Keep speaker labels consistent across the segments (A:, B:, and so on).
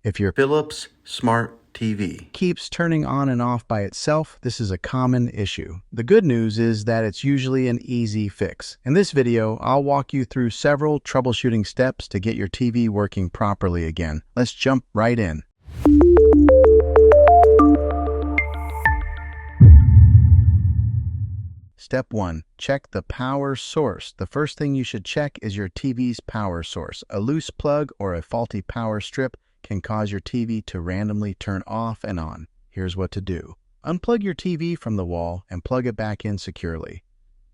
A: If your Philips Smart TV keeps turning on and off by itself, this is a common issue. The good news is that it's usually an easy fix. In this video, I'll walk you through several troubleshooting steps to get your TV working properly again. Let's jump right in. Step 1. Check the power source. The first thing you should check is your TV's power source. A loose plug or a faulty power strip can cause your TV to randomly turn off and on. Here's what to do. Unplug your TV from the wall and plug it back in securely.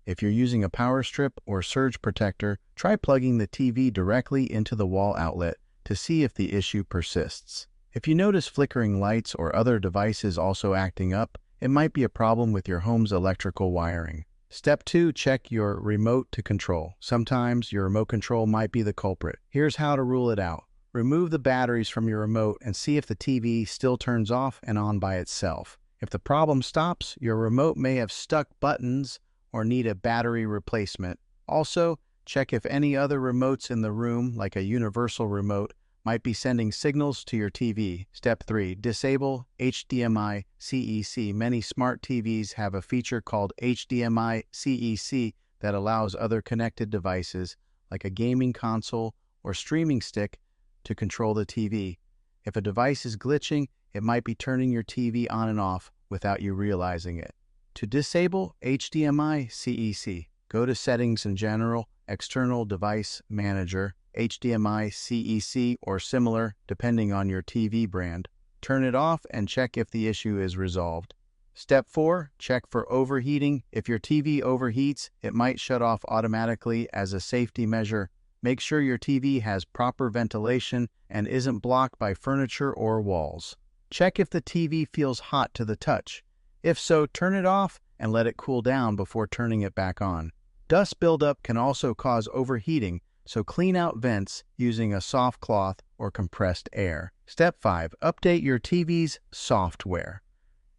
A: If you're using a power strip or surge protector, try plugging the TV directly into the wall outlet to see if the issue persists. If you notice flickering lights or other devices also acting up, it might be a problem with your home's electrical wiring. Step 2. Check your remote to control. Sometimes your remote control might be the culprit. Here's how to rule it out. Remove the batteries from your remote and see if the TV still turns off and on by itself. If the problem stops, your remote may have stuck buttons or need a battery replacement. Also, check if any other remotes in the room, like a universal remote, might be sending signals to your TV. Step 3. Disable HDMI CEC. Many smart TVs have a feature called HDMI CEC that allows other connected devices, like a gaming console or streaming stick, to control the TV. If a device is glitching, it might be turning your TV on and off without you realizing it. To disable HDMI CEC, go to Settings in General, External Device Manager, HDMI CEC or similar, depending on your TV brand. Turn it off and check if the issue is resolved. Step 4. Check for overheating. If your TV overheats, it might shut off automatically. As a safety measure, make sure your TV has proper ventilation and isn't blocked by furniture or walls. Check if the TV feels hot to the touch. If so, turn it off and let it cool down before turning it back on. Dust buildup can also cause overheating, so clean out vents using a soft cloth or compressed air. Step 5. Update your TV's software.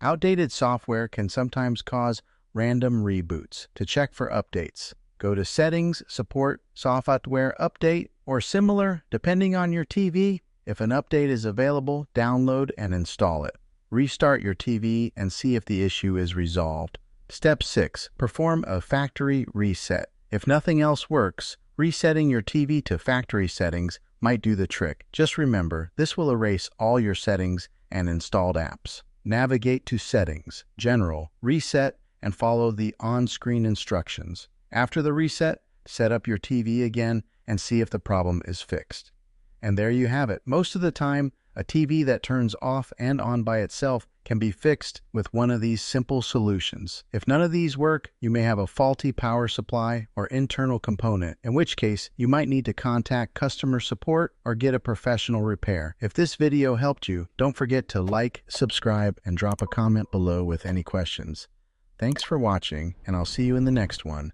A: Outdated software can sometimes cause random reboots. To check for updates, go to Settings, Support, Software Update, or similar, depending on your TV. If an update is available, download and install it. Restart your TV and see if the issue is resolved. Step 6. Perform a factory reset. If nothing else works, resetting your TV to factory settings might do the trick. Just remember, this will erase all your settings and installed apps. Navigate to Settings, General, Reset, and follow the on-screen instructions. After the reset, set up your TV again and see if the problem is fixed. And there you have it. Most of the time, a TV that turns off and on by itself can be fixed with one of these simple solutions. If none of these work, you may have a faulty power supply or internal component, in which case you might need to contact customer support or get a professional repair. If this video helped you, don't forget to like, subscribe, and drop a comment below with any questions. Thanks for watching, and I'll see you in the next one.